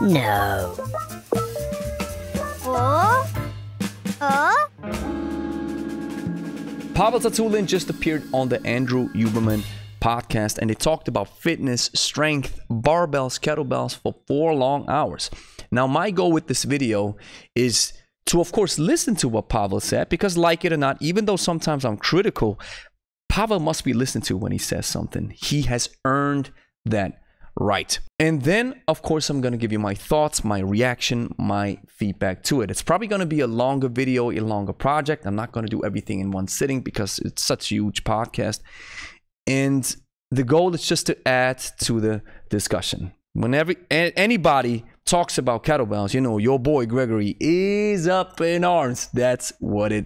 No. Pavel Tsatsouline just appeared on the Andrew Huberman podcast, and they talked about fitness, strength, barbells, kettlebells for 4 long hours. Now, my goal with this video is to, of course, listen to what Pavel said, because like it or not, even though sometimes I'm critical, Pavel must be listened to when he says something. He has earned that right. And then, of course, I'm going to give you my thoughts, my reaction, my feedback to it. It's probably going to be a longer video, a longer project. I'm not going to do everything in one sitting because it's such a huge podcast. And the goal is just to add to the discussion. Whenever anybody talks about kettlebells, you know, your boy Gregory is up in arms. That's what it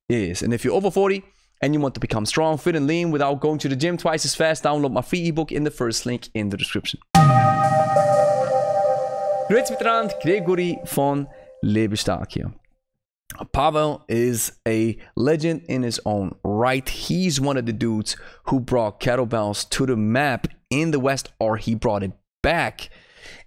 is. And if you're over 40 and you want to become strong, fit, and lean without going to the gym twice as fast, download my free ebook in the first link in the description. Grüezi miteinander, Gregory von Lebe Stark hier. Pavel is a legend in his own right. He's one of the dudes who brought kettlebells to the map in the West, or he brought it back.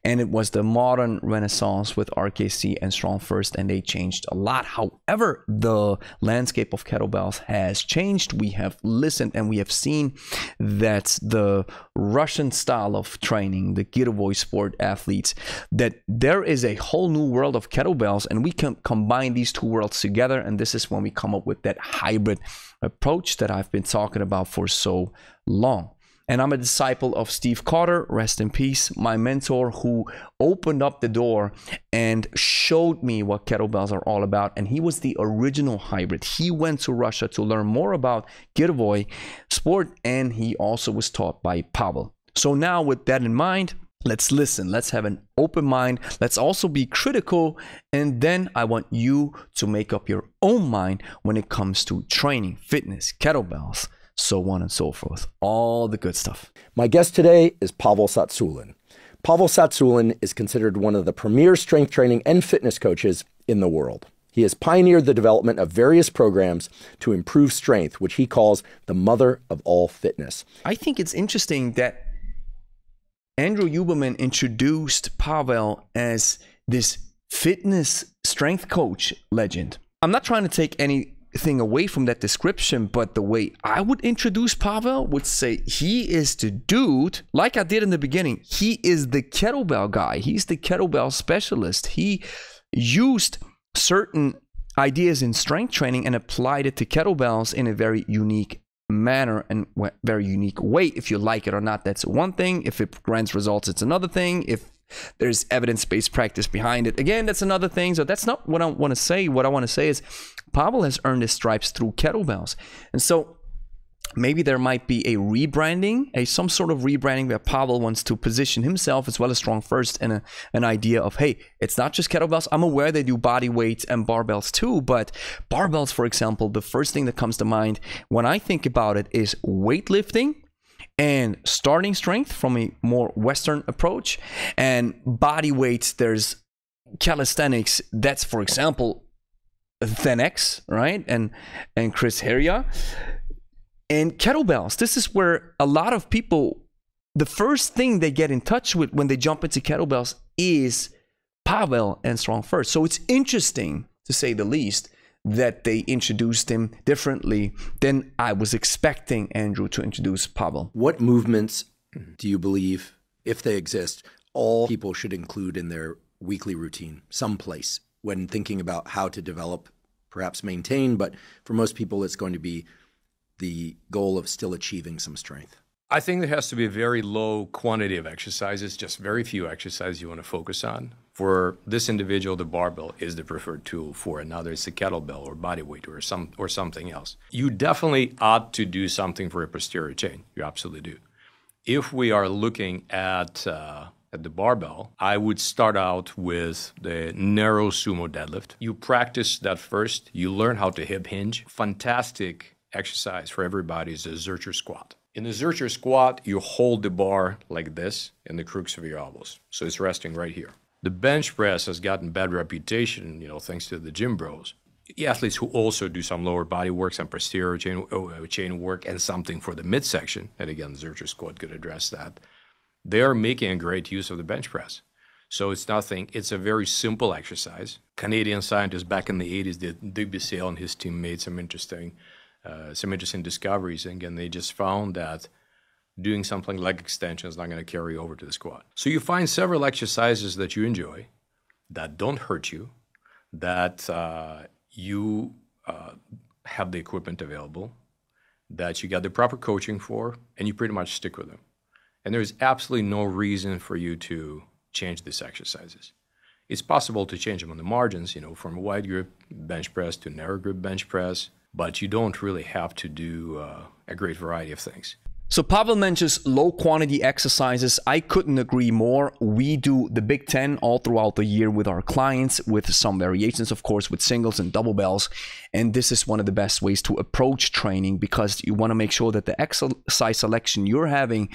And it was the modern renaissance with RKC and Strong First, and they changed a lot. However, the landscape of kettlebells has changed. We have listened and we have seen that the Russian style of training, the Getaway sport athletes, that there is a whole new world of kettlebells, and we can combine these two worlds together. And this is when we come up with that hybrid approach that I've been talking about for so long. And I'm a disciple of Steve Carter, rest in peace, my mentor, who opened up the door and showed me what kettlebells are all about. And he was the original hybrid. He went to Russia to learn more about Getaway sport, and he also was taught by Pavel. So now with that in mind, let's listen. Let's have an open mind. Let's also be critical. And then I want you to make up your own mind when it comes to training, fitness, kettlebells, so on and so forth. All the good stuff. My guest today is Pavel Tsatsouline. Pavel Tsatsouline is considered one of the premier strength training and fitness coaches in the world. He has pioneered the development of various programs to improve strength, which he calls the mother of all fitness. I think it's interesting that Andrew Huberman introduced Pavel as this fitness strength coach legend. I'm not trying to take anything away from that description, but the way I would introduce Pavel would say he is the dude, like I did in the beginning. He is the kettlebell guy. He's the kettlebell specialist. He used certain ideas in strength training and applied it to kettlebells in a very unique manner and very unique way. If you like it or not, that's one thing. If it grants results, it's another thing. If there's evidence-based practice behind it, again, that's another thing. So that's not what I want to say. What I want to say is Pavel has earned his stripes through kettlebells. And so maybe there might be a rebranding, some sort of rebranding where Pavel wants to position himself as well as Strong First in an idea of, hey, it's not just kettlebells. I'm aware they do body weight and barbells too, but barbells, for example, the first thing that comes to mind when I think about it is weightlifting and starting strength from a more Western approach. And body weight, there's calisthenics. That's, for example, Thenx, right? And Chris Heria. And kettlebells, this is where a lot of people, the first thing they get in touch with when they jump into kettlebells is Pavel and Strong First. So it's interesting, to say the least, that they introduced him differently than I was expecting Andrew to introduce Pavel. What movements do you believe, if they exist, all people should include in their weekly routine someplace when thinking about how to develop, perhaps maintain, but for most people it's going to be the goal of still achieving some strength? I think there has to be a very low quantity of exercises, just very few exercises you want to focus on. For this individual, the barbell is the preferred tool. For another, it's a kettlebell or bodyweight or something else. You definitely ought to do something for a posterior chain. You absolutely do. If we are looking at the barbell, I would start out with the narrow sumo deadlift. You practice that first. You learn how to hip hinge. Fantastic exercise for everybody is the Zercher squat. In the Zercher squat, you hold the bar like this in the crooks of your elbows. So it's resting right here. The bench press has gotten bad reputation, thanks to the gym bros. The athletes who also do some lower body work, some posterior chain work, and something for the midsection, and again, the Zercher squat could address that, they are making a great use of the bench press. So it's nothing. It's a very simple exercise. Canadian scientists back in the 80s did, Lebe and his team made some interesting discoveries. And again, they just found that doing something like extension is not going to carry over to the squat. So you find several exercises that you enjoy, that don't hurt you, that you have the equipment available, that you got the proper coaching for, and you pretty much stick with them. And there's absolutely no reason for you to change these exercises. It's possible to change them on the margins, from a wide grip bench press to narrow grip bench press, but you don't really have to do a great variety of things. So Pavel mentions low quantity exercises. I couldn't agree more. We do the Big 10 all throughout the year with our clients, with some variations, of course, with singles and double bells. And this is one of the best ways to approach training, because you want to make sure that the exercise selection you're having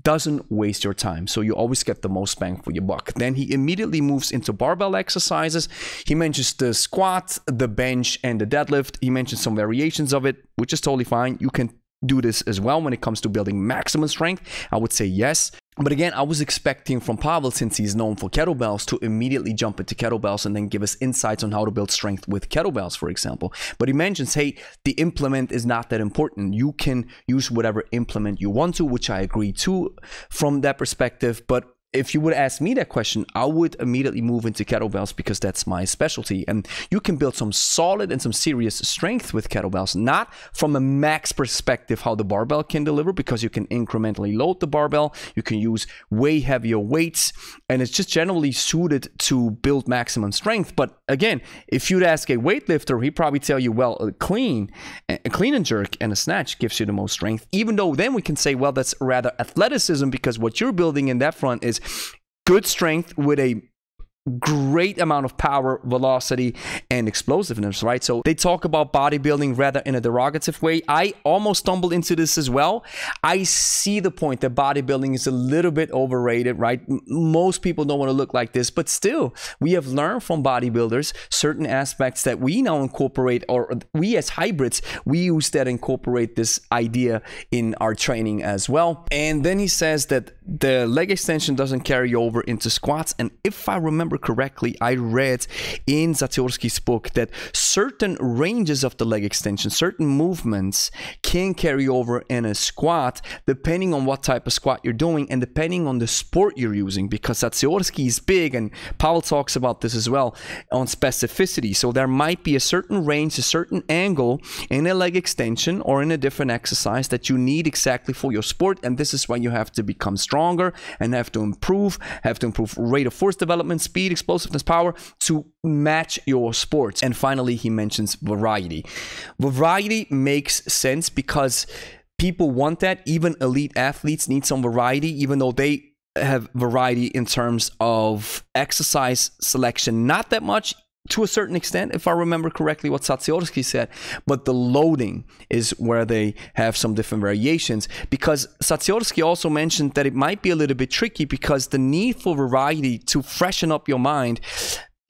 doesn't waste your time. So you always get the most bang for your buck. Then he immediately moves into barbell exercises. He mentions the squat, the bench, and the deadlift. He mentions some variations of it, which is totally fine. You can do this as well when it comes to building maximum strength. I would say yes. But again, I was expecting from Pavel, since he's known for kettlebells, to immediately jump into kettlebells and then give us insights on how to build strength with kettlebells, for example. But he mentions, hey, the implement is not that important. You can use whatever implement you want to, which I agree to from that perspective. But if you would ask me that question, I would immediately move into kettlebells, because that's my specialty. And you can build some solid and some serious strength with kettlebells, not from a max perspective how the barbell can deliver, because you can incrementally load the barbell. You can use way heavier weights, and it's just generally suited to build maximum strength. But again, if you'd ask a weightlifter, he'd probably tell you, well, a clean and jerk and a snatch gives you the most strength, even though then we can say, well, that's rather athleticism, because what you're building in that front is good strength with a great amount of power, velocity, and explosiveness, right? So they talk about bodybuilding rather in a derogative way. I almost stumbled into this as well. I see the point that bodybuilding is a little bit overrated, right? Most people don't want to look like this, but still, we have learned from bodybuilders certain aspects that we now incorporate, or we as hybrids, we use that incorporate this idea in our training as well. And then he says that the leg extension doesn't carry over into squats. And if I remember correctly, I read in Zatsiorsky's book that certain ranges of the leg extension, certain movements can carry over in a squat, depending on what type of squat you're doing and depending on the sport you're using, because Zatsiorsky is big, and Pavel talks about this as well, on specificity. So there might be a certain range, a certain angle in a leg extension or in a different exercise that you need exactly for your sport, and this is why you have to become stronger and have to improve rate of force development, speed, explosiveness, power to match your sports. And finally, he mentions variety. Variety makes sense because people want that. Even elite athletes need some variety, even though they have variety in terms of exercise selection. Not that much, to a certain extent, if I remember correctly what Zatsiorsky said, but the loading is where they have some different variations, because Zatsiorsky also mentioned that it might be a little bit tricky, because the need for variety to freshen up your mind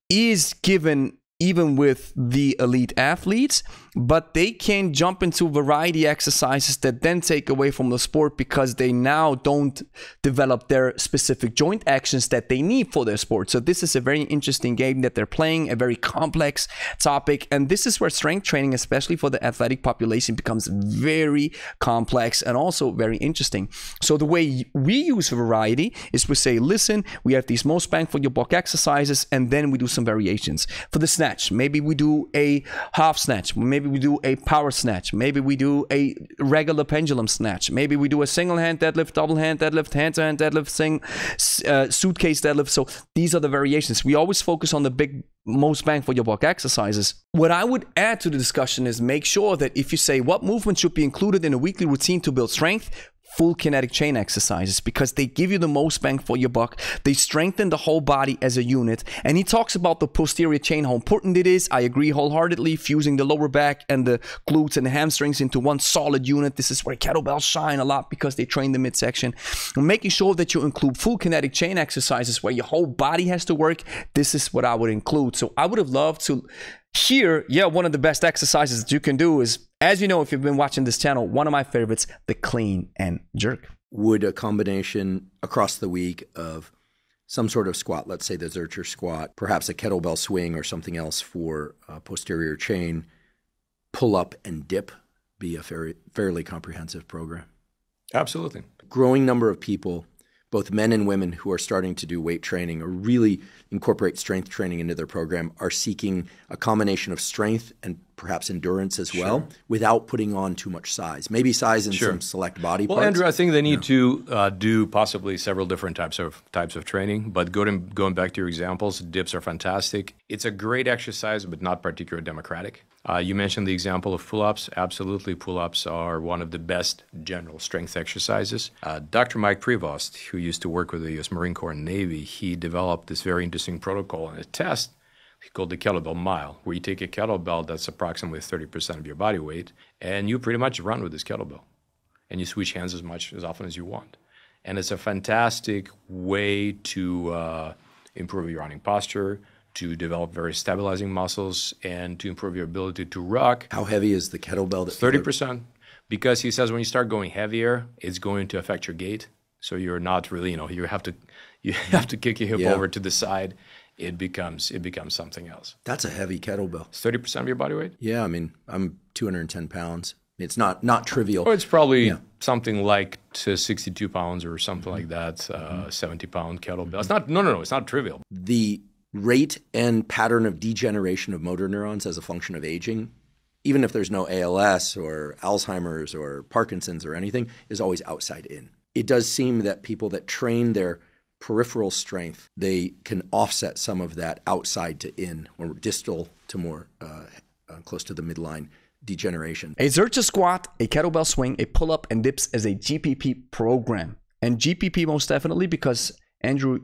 is given even with the elite athletes, but they can jump into variety exercises that then take away from the sport, because they now don't develop their specific joint actions that they need for their sport. So this is a very interesting game that they're playing, a very complex topic, and this is where strength training, especially for the athletic population, becomes very complex and also very interesting. So the way we use variety is we say, listen, we have these most bang for your buck exercises, and then we do some variations. For the snatch, maybe we do a half snatch, maybe we do a power snatch, maybe we do a regular pendulum snatch, maybe we do a single hand deadlift, double hand deadlift, hand to hand deadlift, suitcase deadlift. So these are the variations. We always focus on the big most bang for your buck exercises. What I would add to the discussion is make sure that if you say what movement should be included in a weekly routine to build strength, full kinetic chain exercises, because they give you the most bang for your buck. They strengthen the whole body as a unit. And he talks about the posterior chain, how important it is. I agree wholeheartedly, fusing the lower back and the glutes and the hamstrings into one solid unit. This is where kettlebells shine a lot, because they train the midsection. And making sure that you include full kinetic chain exercises where your whole body has to work. This is what I would include. So I would have loved to hear, one of the best exercises that you can do is, as you know, if you've been watching this channel, one of my favorites, the clean and jerk. Would a combination across the week of some sort of squat, let's say the Zercher squat, perhaps a kettlebell swing or something else for posterior chain, pull up and dip be a fairly comprehensive program? Absolutely. Growing number of people, both men and women, who are starting to do weight training or really incorporate strength training into their program are seeking a combination of strength and perhaps endurance as well, without putting on too much size. Maybe size in some select body parts. Well, Andrew, I think they need to do possibly several different types of training. But going back to your examples, dips are fantastic. It's a great exercise, but not particularly democratic. You mentioned the example of pull-ups. Absolutely, pull-ups are one of the best general strength exercises. Dr. Mike Prevost, who used to work with the U.S. Marine Corps and Navy, he developed this very interesting protocol and a test called the Kettlebell Mile, where you take a kettlebell that's approximately 30% of your body weight, and you pretty much run with this kettlebell. And you switch hands as often as you want. And it's a fantastic way to improve your running posture, to develop very stabilizing muscles, and to improve your ability to rock. How heavy is the kettlebell? 30%. Because he says when you start going heavier, it's going to affect your gait. So you're not really, you have to kick your hip over to the side. It becomes something else. That's a heavy kettlebell. It's 30% of your body weight? Yeah, I mean, I'm 210 pounds. It's not trivial. Or it's probably something like 62 pounds or something like that, 70-pound kettlebell. It's not, no, it's not trivial. The rate and pattern of degeneration of motor neurons as a function of aging, even if there's no ALS or Alzheimer's or Parkinson's or anything, is always outside in. It does seem that people that train their peripheral strength, they can offset some of that outside to in or distal to more close to the midline degeneration. A Zercher squat, a kettlebell swing, a pull-up, and dips as a GPP program. And GPP most definitely because Andrew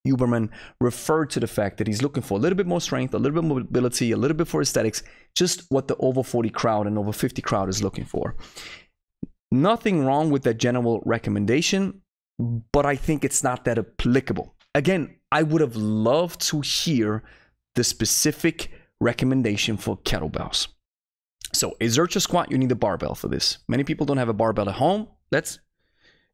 Huberman referred to the fact that he's looking for a little bit more strength, a little bit more mobility, a little bit for aesthetics, just what the over 40 crowd and over 50 crowd is looking for. Nothing wrong with that general recommendation, but I think it's not that applicable. Again, I would have loved to hear the specific recommendation for kettlebells. So a Zercher squat, you need a barbell for this. Many people don't have a barbell at home. Let's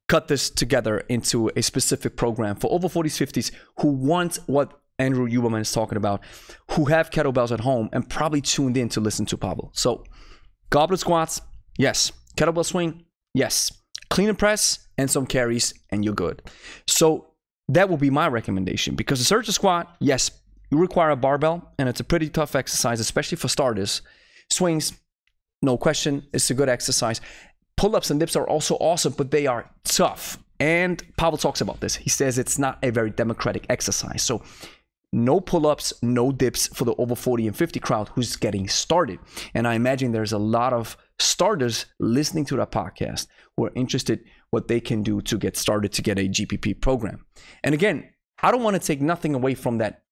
cut this together into a specific program for over 40s, 50s who want what Andrew Huberman is talking about, who have kettlebells at home and probably tuned in to listen to Pavel. So goblet squats, yes. Kettlebell swing, yes. Clean and press and some carries and you're good. So that will be my recommendation because the Zercher squat, yes, you require a barbell and it's a pretty tough exercise, especially for starters. Swings, no question, it's a good exercise. Pull-ups and dips are also awesome, but they are tough. And Pavel talks about this. He says it's not a very democratic exercise. So no pull-ups, no dips for the over 40 and 50 crowd who's getting started. And I imagine there's a lot of starters listening to that podcast who are interested what they can do to get started to get a GPP program. And again, I don't want to take nothing away from that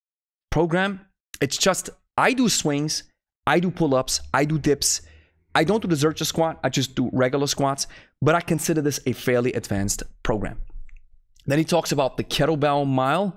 program. It's just I do swings, I do pull-ups, I do dips. I don't do the Zercher squat, I just do regular squats, but I consider this a fairly advanced program. Then he talks about the kettlebell mile.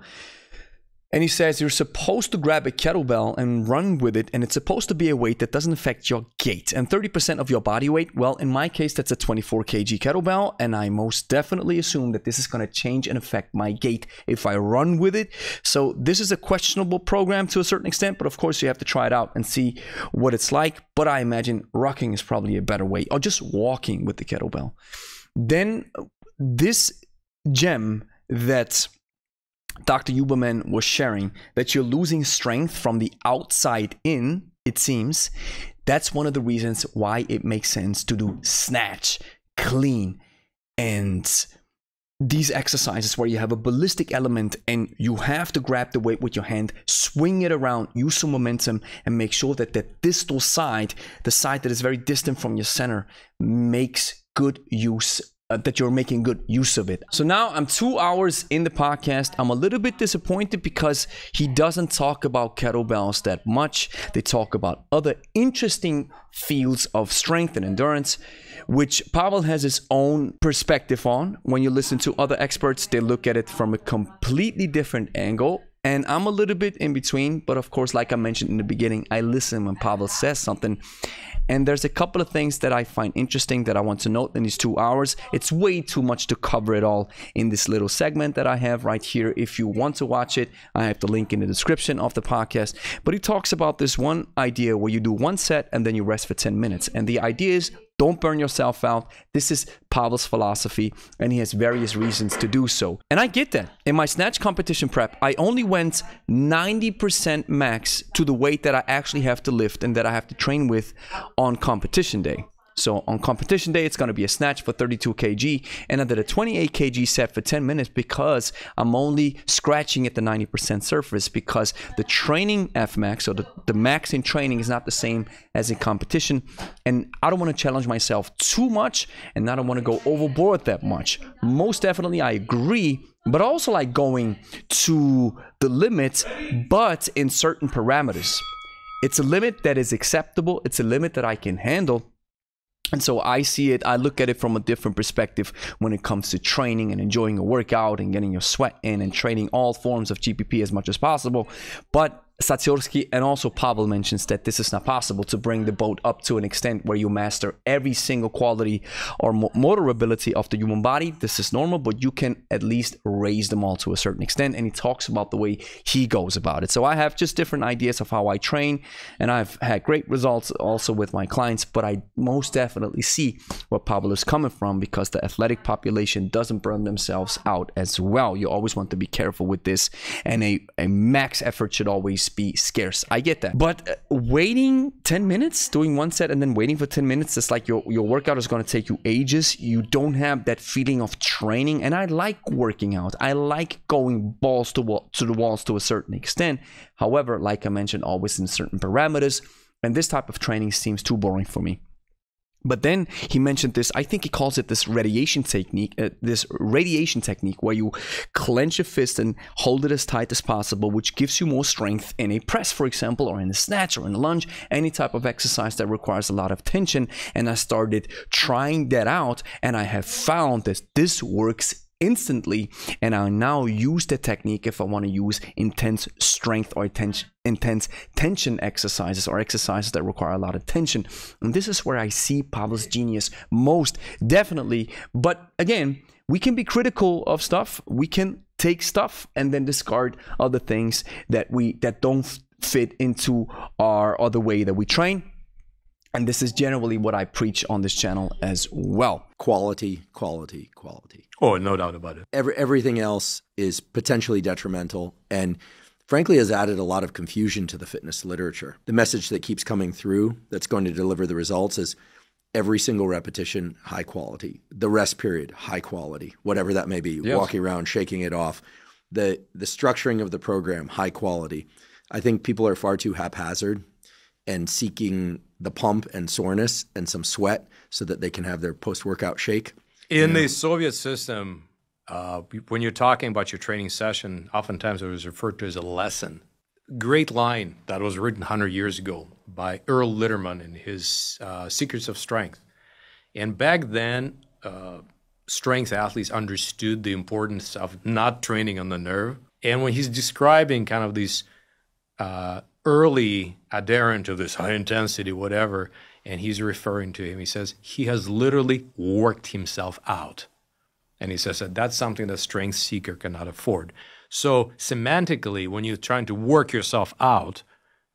And he says you're supposed to grab a kettlebell and run with it, and it's supposed to be a weight that doesn't affect your gait. And 30% of your body weight, well, in my case, that's a 24 kg kettlebell, and I most definitely assume that this is going to change and affect my gait if I run with it. So this is a questionable program to a certain extent, but of course you have to try it out and see what it's like. But I imagine rocking is probably a better way, or just walking with the kettlebell. Then this gem that Dr. Huberman was sharing, that you're losing strength from the outside in, it seems, that's one of the reasons why it makes sense to do snatch, clean, and these exercises where you have a ballistic element and you have to grab the weight with your hand, swing it around, use some momentum, and make sure that the distal side, the side that is very distant from your center, makes good use that you're making good use of it. So now I'm 2 hours in the podcast. I'm a little bit disappointed because he doesn't talk about kettlebells that much. They talk about other interesting fields of strength and endurance, which Pavel has his own perspective on. When you listen to other experts, they look at it from a completely different angle. And I'm a little bit in between, but of course, like I mentioned in the beginning, I listen when Pavel says something. And there's a couple of things that I find interesting that I want to note in these 2 hours. It's way too much to cover it all in this little segment that I have right here. If you want to watch it, I have the link in the description of the podcast. But he talks about this one idea where you do 1 set and then you rest for 10 minutes. And the idea is, don't burn yourself out. This is Pavel's philosophy, and he has various reasons to do so. And I get that. In my snatch competition prep, I only went 90% max to the weight that I actually have to lift and that I have to train with on competition day. So on competition day, it's going to be a snatch for 32 kg, and I did a 28 kg set for 10 minutes because I'm only scratching at the 90% surface, because the training F max, or the max in training, is not the same as in competition. And I don't want to challenge myself too much, and I don't want to go overboard that much. Most definitely, I agree, but also like going to the limit, but in certain parameters. It's a limit that is acceptable. It's a limit that I can handle. And so I see it, I look at it from a different perspective when it comes to training and enjoying a workout and getting your sweat in and training all forms of GPP as much as possible. But Tsatsouline and also Pavel mentions that this is not possible to bring the boat up to an extent where you master every single quality or motor ability of the human body. This is normal, but you can at least raise them all to a certain extent. And he talks about the way he goes about it. So I have just different ideas of how I train, and I've had great results also with my clients, but I most definitely see where Pavel is coming from, because the athletic population doesn't burn themselves out as well. You always want to be careful with this, and a max effort should always be scarce. I get that. But waiting 10 minutes, doing 1 set and then waiting for 10 minutes, it's like your workout is going to take you ages. You don't have that feeling of training. And I like working out. I like going balls to the walls to a certain extent. However, like I mentioned, always in certain parameters. And this type of training seems too boring for me. But then he mentioned this, I think he calls it this radiation technique, where you clench your fist and hold it as tight as possible, which gives you more strength in a press, for example, or in a snatch or in a lunge, any type of exercise that requires a lot of tension. And I started trying that out, and I have found that this works instantly, and I now use the technique if I want to use intense strength or intense tension exercises, or exercises that require a lot of tension. And this is where I see Pavel's genius most definitely. But again, we can be critical of stuff. We can take stuff and then discard other things that don't fit into our other way that we train. And this is generally what I preach on this channel as well. Quality, quality, quality. Oh, no doubt about it. Everything else is potentially detrimental, and frankly has added a lot of confusion to the fitness literature. The message that keeps coming through that's going to deliver the results is every single repetition, high quality. The rest period, high quality, whatever that may be. Yes. Walking around, shaking it off. The structuring of the program, high quality. I think people are far too haphazard and seeking the pump and soreness and some sweat so that they can have their post-workout shake. In the Soviet system, when you're talking about your training session, oftentimes it was referred to as a lesson. Great line that was written 100 years ago by Earl Litterman in his Secrets of Strength. And back then, strength athletes understood the importance of not training on the nerve. And when he's describing kind of these early adherent to this high intensity, whatever, and he's referring to him, he says, he has literally worked himself out. And he says that that's something that strength seeker cannot afford. So semantically, when you're trying to work yourself out,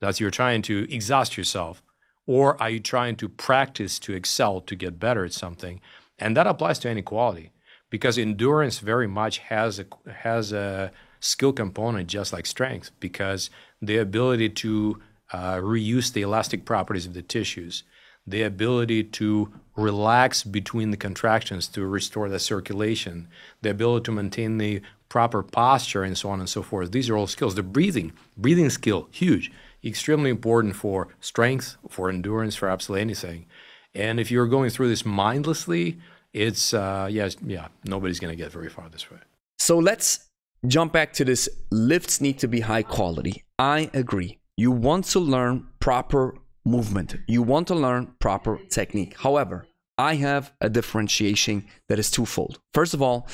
that's you're trying to exhaust yourself, or are you trying to practice to excel, to get better at something? And that applies to any quality, because endurance very much has a skill component just like strength, because the ability to reuse the elastic properties of the tissues, the ability to relax between the contractions to restore the circulation, the ability to maintain the proper posture, and so on and so forth. These are all skills. The breathing skill, huge, extremely important for strength, for endurance, for absolutely anything. And if you're going through this mindlessly, it's, nobody's going to get very far this way. So let's jump back to this. Lifts need to be high quality. I agree. You want to learn proper movement. You want to learn proper technique. However, I have a differentiation that is twofold. First of all,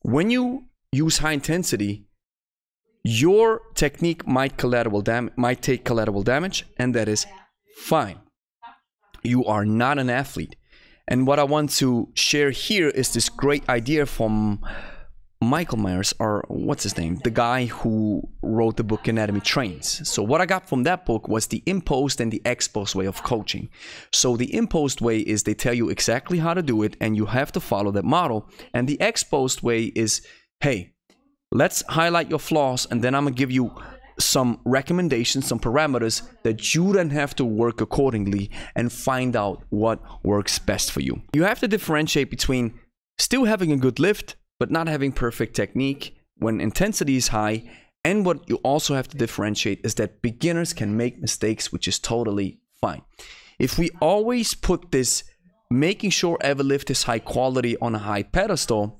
when you use high intensity, Your technique might take collateral damage, and that is fine. You are not an athlete. And what I want to share here is this great idea from Michael Myers, or what's his name? The guy who wrote the book Anatomy Trains. So what I got from that book was the imposed and the exposed way of coaching. So the imposed way is they tell you exactly how to do it and you have to follow that model. And the exposed way is, hey, let's highlight your flaws and then I'm gonna give you some recommendations, some parameters that you then have to work accordingly and find out what works best for you. You have to differentiate between still having a good lift, but not having perfect technique when intensity is high. And what you also have to differentiate is that beginners can make mistakes, which is totally fine. If we always put this making sure every lift is high quality on a high pedestal,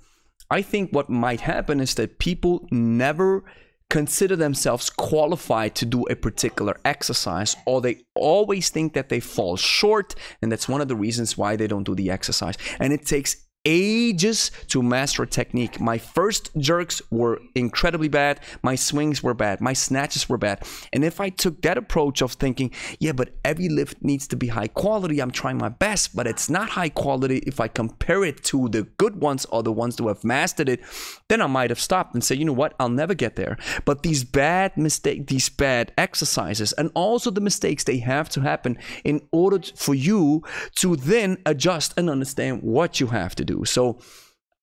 I think what might happen is that people never consider themselves qualified to do a particular exercise, or they always think that they fall short, and that's one of the reasons why they don't do the exercise. And it takes ages to master a technique. My first jerks were incredibly bad. My swings were bad. My snatches were bad. And if I took that approach of thinking, yeah, but every lift needs to be high quality, I'm trying my best, but it's not high quality if I compare it to the good ones or the ones who have mastered it, then I might have stopped and said, you know what, I'll never get there. But these bad mistakes, these bad exercises, and also the mistakes, they have to happen in order for you to then adjust and understand what you have to do. So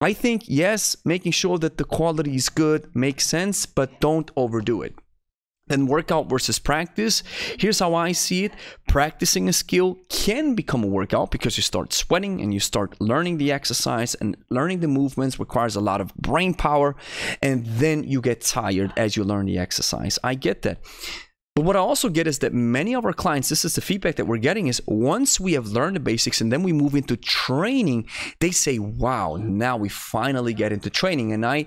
I think, yes, making sure that the quality is good makes sense, but don't overdo it. Then workout versus practice. Here's how I see it. Practicing a skill can become a workout because you start sweating and you start learning the exercise, and learning the movements requires a lot of brain power, and then you get tired as you learn the exercise. I get that. But what I also get is that many of our clients, this is the feedback that we're getting, is once we have learned the basics and then we move into training, they say, wow, now we finally get into training. And I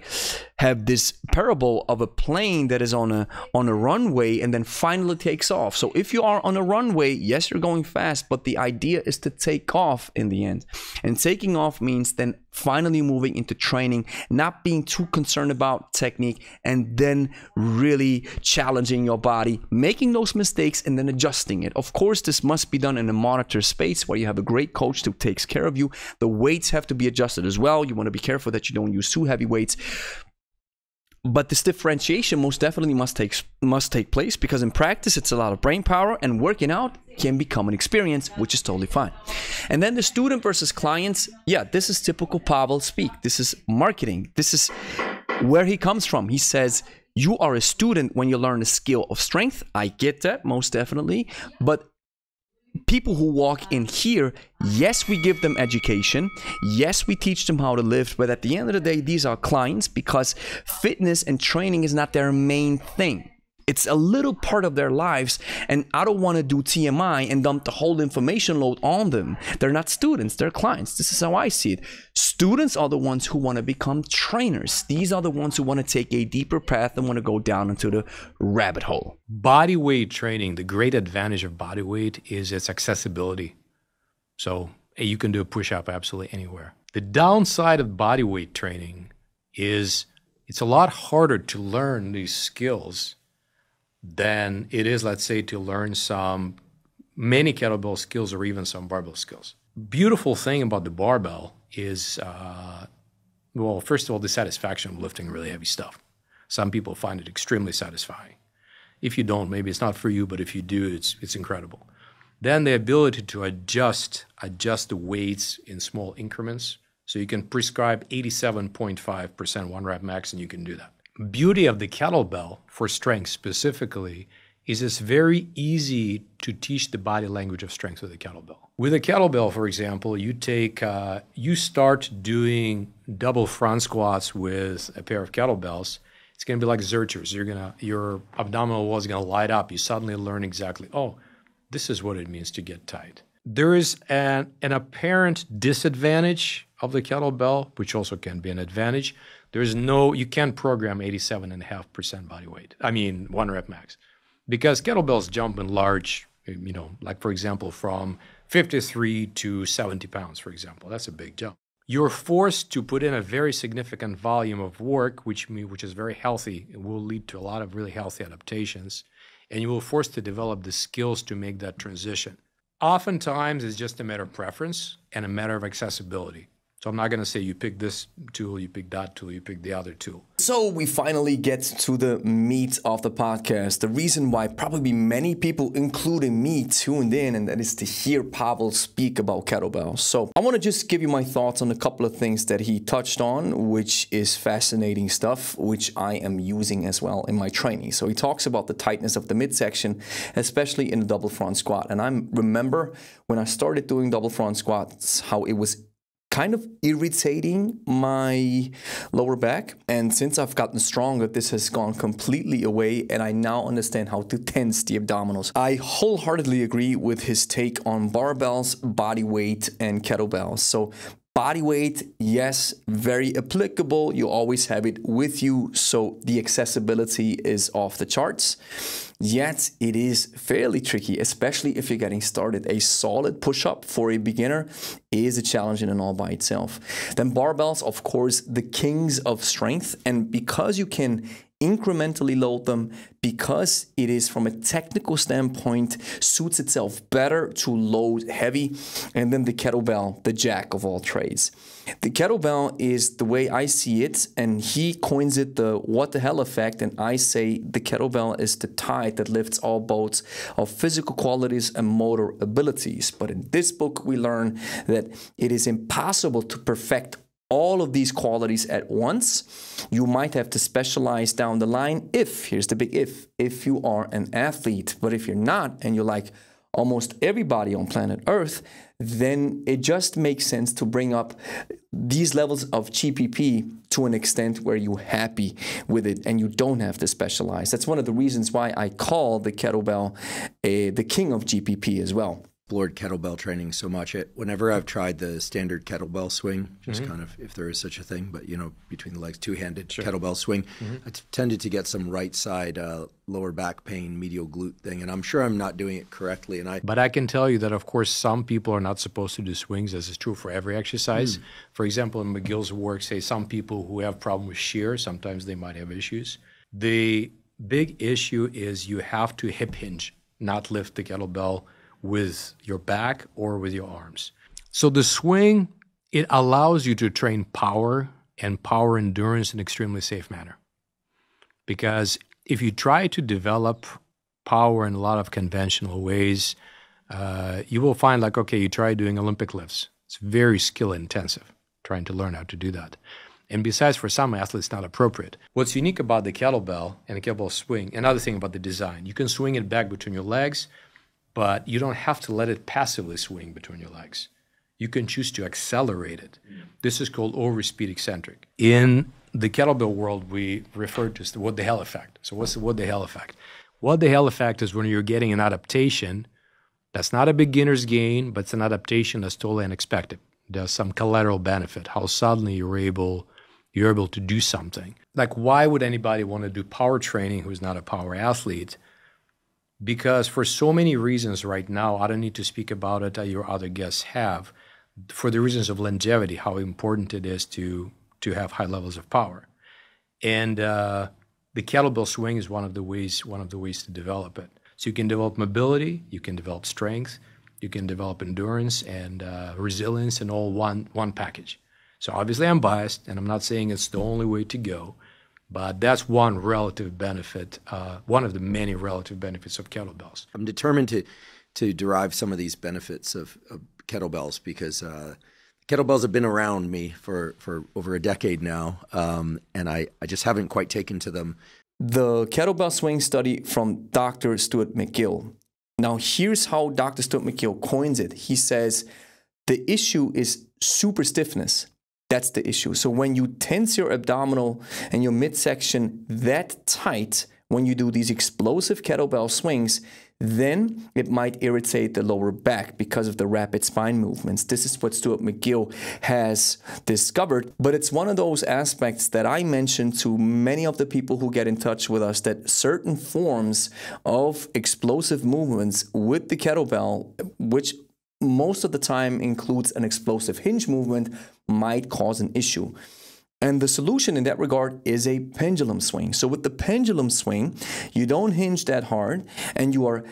have this parable of a plane that is on a runway and then finally takes off. So if you are on a runway, yes, you're going fast, but the idea is to take off in the end. And taking off means then finally moving into training, not being too concerned about technique, and then really challenging your body, making those mistakes and then adjusting it. Of course, this must be done in a monitored space where you have a great coach who takes care of you. The weights have to be adjusted as well. You want to be careful that you don't use too heavy weights. But this differentiation most definitely must take place, because in practice it's a lot of brain power, and working out can become an experience, which is totally fine. And then the student versus clients, yeah, this is typical Pavel speak. This is marketing. This is where he comes from. He says, you are a student when you learn a skill of strength. I get that, most definitely. But people who walk in here, yes, we give them education. Yes, we teach them how to lift. But at the end of the day, these are clients, because fitness and training is not their main thing. It's a little part of their lives, and I don't want to do TMI and dump the whole information load on them. They're not students, they're clients. This is how I see it. Students are the ones who want to become trainers. These are the ones who want to take a deeper path and want to go down into the rabbit hole. Bodyweight training, the great advantage of bodyweight is its accessibility. So you can do a push-up absolutely anywhere. The downside of bodyweight training is it's a lot harder to learn these skills than it is, let's say, to learn many kettlebell skills or even some barbell skills. Beautiful thing about the barbell is, well, first of all, the satisfaction of lifting really heavy stuff. Some people find it extremely satisfying. If you don't, maybe it's not for you, but if you do, it's incredible. Then the ability to adjust the weights in small increments. So you can prescribe 87.5% one rep max, and you can do that. Beauty of the kettlebell for strength specifically is it's very easy to teach the body language of strength with a kettlebell. With a kettlebell, for example, you start doing double front squats with a pair of kettlebells. It's going to be like Zerchers. Your abdominal wall is going to light up. You suddenly learn exactly, oh, this is what it means to get tight. There is an apparent disadvantage of the kettlebell, which also can be an advantage. You can't program 87.5% body weight. I mean, one rep max. Because kettlebells jump in large, like for example, from 53 to 70 pounds, for example. That's a big jump. you're forced to put in a very significant volume of work, which is very healthy. It will lead to a lot of really healthy adaptations, and you will force to develop the skills to make that transition. Oftentimes, it's just a matter of preference and a matter of accessibility. So I'm not going to say you pick this tool, you pick that tool, you pick the other tool. So we finally get to the meat of the podcast. The reason why probably many people, including me, tuned in, and that is to hear Pavel speak about kettlebells. So I want to just give you my thoughts on a couple of things that he touched on, which is fascinating stuff, which I am using as well in my training. So he talks about the tightness of the midsection, especially in the double front squat. And I remember when I started doing double front squats, how it was kind of irritating my lower back. And since I've gotten stronger, this has gone completely away, and I now understand how to tense the abdominals. I wholeheartedly agree with his take on barbells, body weight, and kettlebells. So body weight, yes, very applicable. You always have it with you, so the accessibility is off the charts. Yet it is fairly tricky, especially if you're getting started. A solid push-up for a beginner is a challenge in and all by itself. Then barbells, of course, the kings of strength. And because you can incrementally load them, because it is from a technical standpoint suits itself better to load heavy. And then the kettlebell, the jack of all trades. The kettlebell is the way I see it, and he coins it the what the hell effect, and I say the kettlebell is the tide that lifts all boats of physical qualities and motor abilities. But in this book we learn that it is impossible to perfect all of these qualities at once. You might have to specialize down the line here's the big if you are an athlete. But if you're not, and you're like almost everybody on planet Earth, then it just makes sense to bring up these levels of GPP to an extent where you're happy with it and you don't have to specialize. That's one of the reasons why I call the kettlebell the king of GPP as well. Explored kettlebell training so much. Whenever I've tried the standard kettlebell swing, just kind of, if there is such a thing, but between the legs, two-handed kettlebell swing, I tended to get some right side lower back pain, medial glute thing, and I'm sure I'm not doing it correctly. But I can tell you that, of course, some people are not supposed to do swings, as is true for every exercise. For example, in McGill's work, say some people who have problem with shear, sometimes they might have issues. The big issue is you have to hip hinge, not lift the kettlebell with your back or with your arms. So the swing, it allows you to train power and power endurance in an extremely safe manner. Because if you try to develop power in a lot of conventional ways, you will find you try doing Olympic lifts. It's very skill intensive, trying to learn how to do that. And besides, for some athletes, it's not appropriate. What's unique about the kettlebell and the kettlebell swing, another thing about the design, you can swing it back between your legs, but you don't have to let it passively swing between your legs. You can choose to accelerate it. This is called overspeed eccentric. In the kettlebell world, we refer to the what the hell effect. So what's the what the hell effect? What the hell effect is when you're getting an adaptation that's not a beginner's gain, but it's an adaptation that's totally unexpected. There's some collateral benefit, how suddenly you're able to do something. Like, why would anybody want to do power training who's not a power athlete? Because for so many reasons right now, I don't need to speak about it, your other guests have, for the reasons of longevity, how important it is to have high levels of power. And the kettlebell swing is one of the ways to develop it. So you can develop mobility, you can develop strength, you can develop endurance and resilience in all one package. So obviously I'm biased, and I'm not saying it's the only way to go, but that's one relative benefit, one of the many relative benefits of kettlebells. I'm determined to derive some of these benefits of kettlebells because kettlebells have been around me for over a decade now, and I just haven't quite taken to them. The kettlebell swing study from Dr. Stuart McGill. Now here's how Dr. Stuart McGill coins it. He says, the issue is super stiffness. That's the issue. So when you tense your abdominal and your midsection that tight, when you do these explosive kettlebell swings, then it might irritate the lower back because of the rapid spine movements. This is what Stuart McGill has discovered. But it's one of those aspects that I mentioned to many of the people who get in touch with us, that certain forms of explosive movements with the kettlebell, which most of the time includes an explosive hinge movement, might cause an issue. And the solution in that regard is a pendulum swing. So with the pendulum swing, you don't hinge that hard, and you are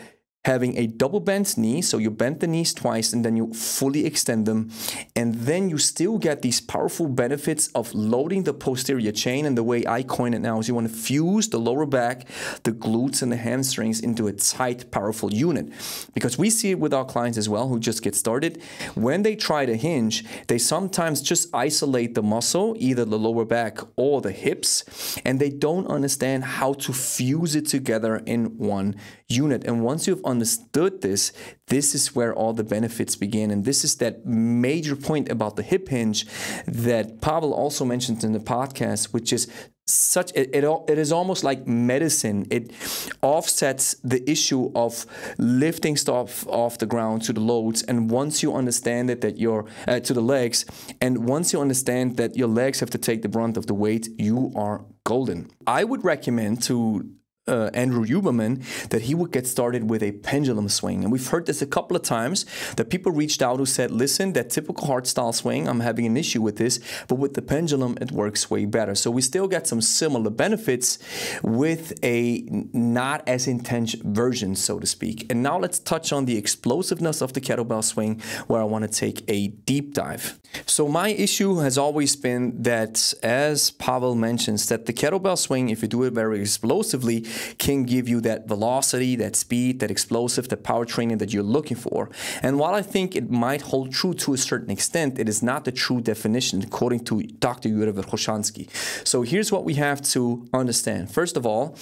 having a double bent knee. So you bend the knees twice and then you fully extend them. And then you still get these powerful benefits of loading the posterior chain. And the way I coin it now is you want to fuse the lower back, the glutes and the hamstrings into a tight, powerful unit. Because we see it with our clients as well who just get started. When they try to hinge, they sometimes just isolate the muscle, either the lower back or the hips, and they don't understand how to fuse it together in one unit. And once you've understood this, this is where all the benefits begin. And this is that major point about the hip hinge that Pavel also mentioned in the podcast, which is such, it is almost like medicine. It offsets the issue of lifting stuff off the ground to the loads. And once you understand it, that you're to the legs, and once you understand that your legs have to take the brunt of the weight, you are golden. I would recommend to Andrew Huberman that he would get started with a pendulum swing. And we've heard this a couple of times, that people reached out who said, listen, that typical hardstyle swing, I'm having an issue with this, but with the pendulum, it works way better. So we still get some similar benefits with a not as intense version, so to speak. And now let's touch on the explosiveness of the kettlebell swing, where I want to take a deep dive. So my issue has always been that, as Pavel mentions, that the kettlebell swing, if you do it very explosively, can give you that velocity, that speed, that explosive, that power training that you're looking for. And while I think it might hold true to a certain extent, it is not the true definition according to Dr. Yuri Verkhoshansky. So here's what we have to understand. First of all,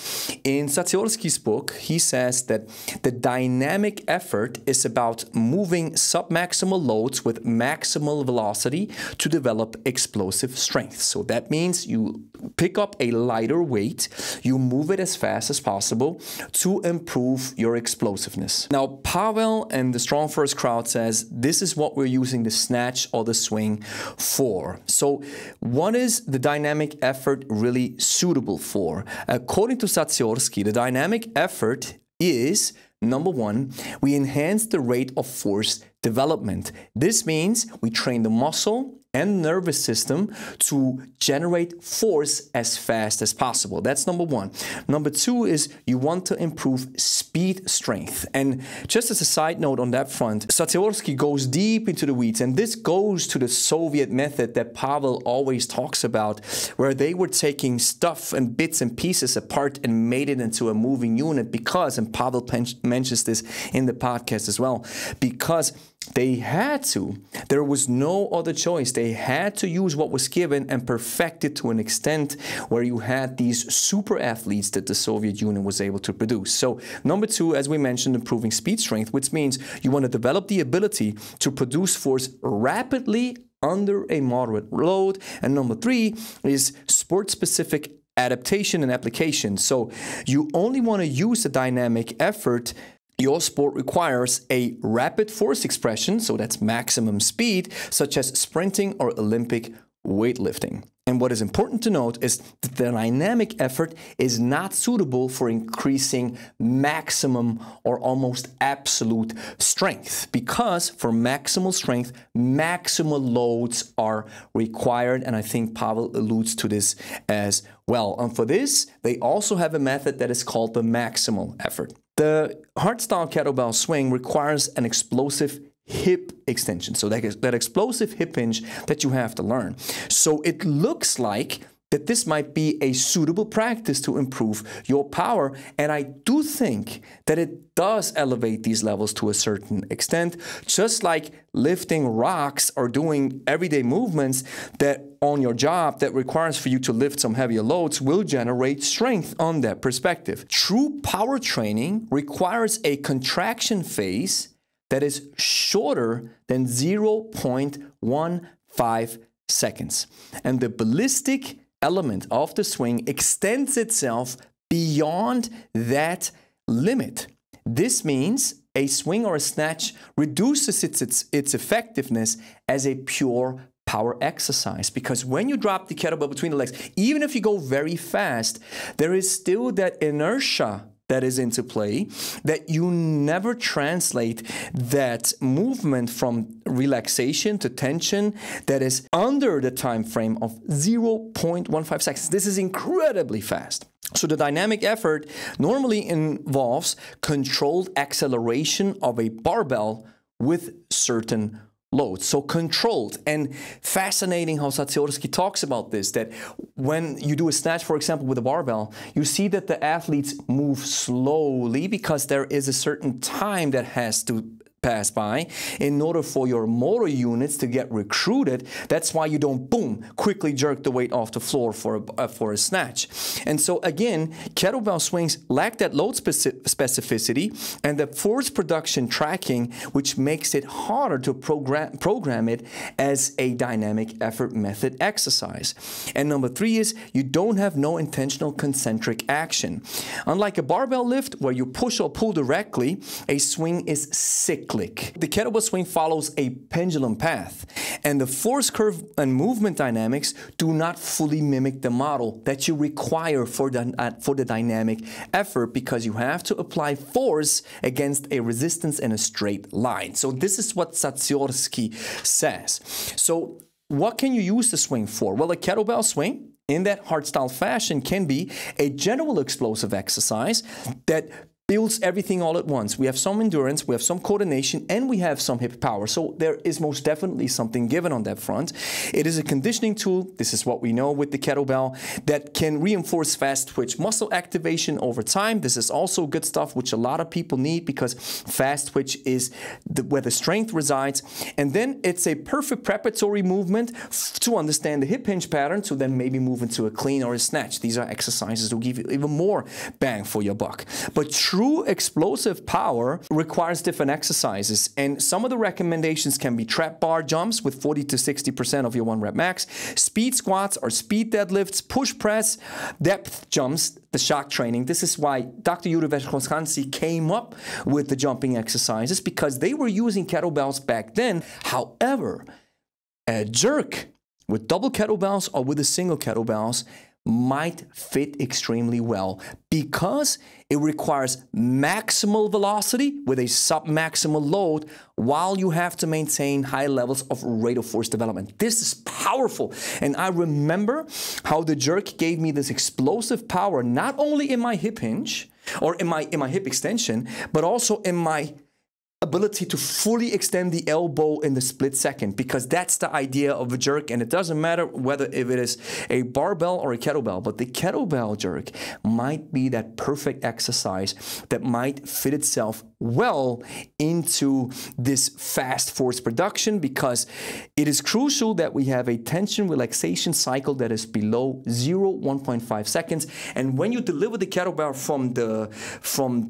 in Tsatsouline's book, he says that the dynamic effort is about moving submaximal loads with maximal velocity to develop explosive strength. So that means you pick up a lighter weight, you move it as fast as possible to improve your explosiveness. Now, Pavel and the Strong First crowd says this is what we're using the snatch or the swing for. So what is the dynamic effort really suitable for? According to Tsatsouline, the dynamic effort is, number one, we enhance the rate of force development. This means we train the muscle and nervous system to generate force as fast as possible. That's number one. Number two is you want to improve speed strength. And just as a side note on that front, Tsatsouline goes deep into the weeds, and this goes to the Soviet method that Pavel always talks about, where they were taking stuff and bits and pieces apart and made it into a moving unit because, and Pavel mentions this in the podcast as well, because they had to. There was no other choice. They had to use what was given and perfect it to an extent where you had these super athletes that the Soviet Union was able to produce. So number two, as we mentioned, improving speed strength, which means you want to develop the ability to produce force rapidly under a moderate load. And number three is sport-specific adaptation and application. So you only want to use the dynamic effort. Your sport requires a rapid force expression, so that's maximum speed, such as sprinting or Olympic weightlifting. And what is important to note is that the dynamic effort is not suitable for increasing maximum or almost absolute strength, because for maximal strength, maximal loads are required. And I think Pavel alludes to this as well. And for this, they also have a method that is called the maximal effort. The hardstyle kettlebell swing requires an explosive hip extension. So that explosive hip hinge that you have to learn. So it looks like that this might be a suitable practice to improve your power. And I do think that it does elevate these levels to a certain extent, just like lifting rocks or doing everyday movements that on your job that requires for you to lift some heavier loads will generate strength on that perspective. True power training requires a contraction phase that is shorter than 0.15 seconds. And the ballistic element of the swing extends itself beyond that limit. This means a swing or a snatch reduces its effectiveness as a pure power exercise, because when you drop the kettlebell between the legs, even if you go very fast, there is still that inertia that is into play, that you never translate that movement from relaxation to tension that is under the time frame of 0.15 seconds. This is incredibly fast. So the dynamic effort normally involves controlled acceleration of a barbell with certain loads. So controlled, and fascinating how Tsatsouline talks about this, that when you do a snatch, for example, with a barbell, you see that the athletes move slowly because there is a certain time that has to pass by in order for your motor units to get recruited. That's why you don't, boom, quickly jerk the weight off the floor for a snatch. And so again, kettlebell swings lack that load specificity and the force production tracking, which makes it harder to program it as a dynamic effort method exercise. And number 3 is you don't have no intentional concentric action. Unlike a barbell lift where you push or pull directly, a swing is cyclic. The kettlebell swing follows a pendulum path, and the force curve and movement dynamics do not fully mimic the model that you require for the dynamic effort, because you have to apply force against a resistance in a straight line. So this is what Tsatsouline says. So what can you use the swing for? Well, a kettlebell swing in that hardstyle fashion can be a general explosive exercise that builds everything all at once. We have some endurance, we have some coordination, and we have some hip power. So there is most definitely something given on that front. It is a conditioning tool, this is what we know with the kettlebell, that can reinforce fast twitch muscle activation over time. This is also good stuff which a lot of people need, because fast twitch is where the strength resides. And then it's a perfect preparatory movement to understand the hip hinge pattern, to then maybe move into a clean or a snatch. These are exercises to give you even more bang for your buck. But true explosive power requires different exercises, and some of the recommendations can be trap bar jumps with 40 to 60% of your 1 rep max, speed squats or speed deadlifts, push press, depth jumps, the shock training. This is why Dr. Huberman came up with the jumping exercises, because they were using kettlebells back then. However, a jerk with double kettlebells or with a single kettlebells might fit extremely well, because it requires maximal velocity with a sub-maximal load while you have to maintain high levels of rate of force development. This is powerful. And I remember how the jerk gave me this explosive power, not only in my hip hinge or in my hip extension, but also in my ability to fully extend the elbow in the split second, because that's the idea of a jerk. And it doesn't matter whether if it is a barbell or a kettlebell, but the kettlebell jerk might be that perfect exercise that might fit itself well into this fast force production, because it is crucial that we have a tension relaxation cycle that is below 1.5 seconds. And when you deliver the kettlebell from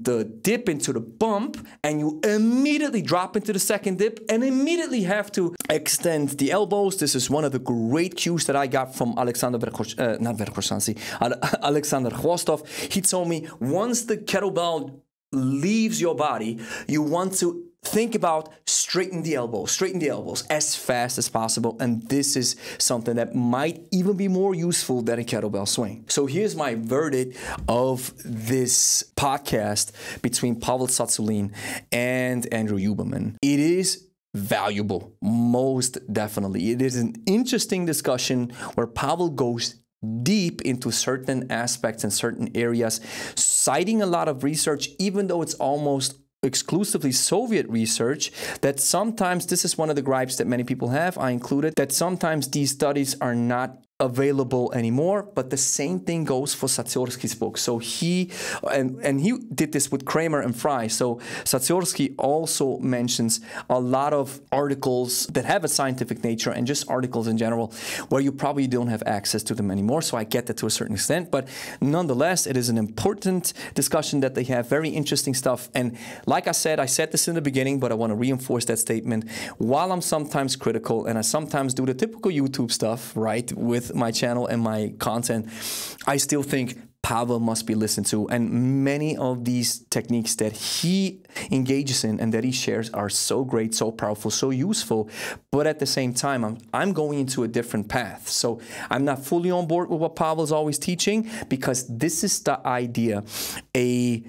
the dip into the bump, and you immediately drop into the second dip and immediately have to extend the elbows. This is one of the great cues that I got from Alexander Khvostov. He told me, once the kettlebell leaves your body, you want to think about straighten the elbows as fast as possible. And this is something that might even be more useful than a kettlebell swing. So here's my verdict of this podcast between Pavel Tsatsouline and Andrew Huberman. It is valuable, most definitely. It is an interesting discussion where Pavel goes deep into certain aspects and certain areas, citing a lot of research, even though it's almost exclusively Soviet research, that sometimes, this is one of the gripes that many people have, I included, that sometimes these studies are not available anymore. But the same thing goes for Tsatsouline's book. So he did this with Kramer and Fry. So Tsatsouline also mentions a lot of articles that have a scientific nature, and just articles in general where you probably don't have access to them anymore. So I get that to a certain extent, but nonetheless, it is an important discussion that they have. Very interesting stuff. And like I said this in the beginning, but I want to reinforce that statement. While I'm sometimes critical, and I sometimes do the typical YouTube stuff, right, with my channel and my content, I still think Pavel must be listened to, and many of these techniques that he engages in and that he shares are so great, so powerful, so useful. But at the same time, I'm going into a different path. So I'm not fully on board with what Pavel's always teaching, because this is the idea. A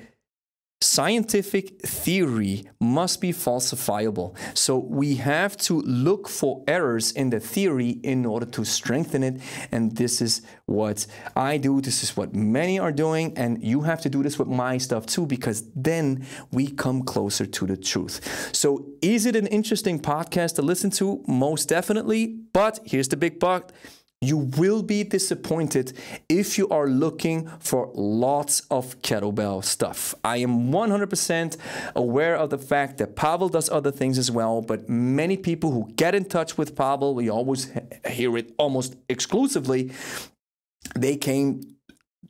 scientific theory must be falsifiable. So we have to look for errors in the theory in order to strengthen it. And this is what I do. This is what many are doing. And you have to do this with my stuff too, because then we come closer to the truth. So is it an interesting podcast to listen to? Most definitely. But here's the big but. You will be disappointed if you are looking for lots of kettlebell stuff. I am 100% aware of the fact that Pavel does other things as well, but many people who get in touch with Pavel, we always hear it almost exclusively, they came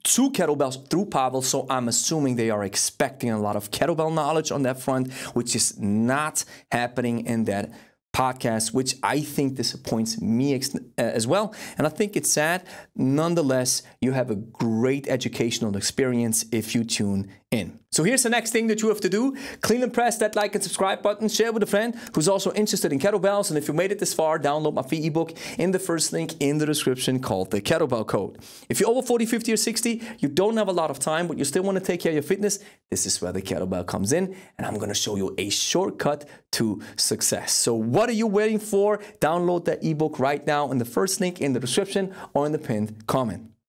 to kettlebells through Pavel, so I'm assuming they are expecting a lot of kettlebell knowledge on that front, which is not happening in that podcast, which I think disappoints me as well. And I think it's sad. Nonetheless, you have a great educational experience if you tune in. So here's the next thing that you have to do. Clean and press that like and subscribe button. Share with a friend who's also interested in kettlebells. And if you made it this far, download my free ebook in the first link in the description called the Kettlebell Code. If you're over 40, 50, or 60, you don't have a lot of time, but you still want to take care of your fitness, this is where the kettlebell comes in. And I'm going to show you a shortcut to success. So what are you waiting for? Download that ebook right now in the first link in the description or in the pinned comment.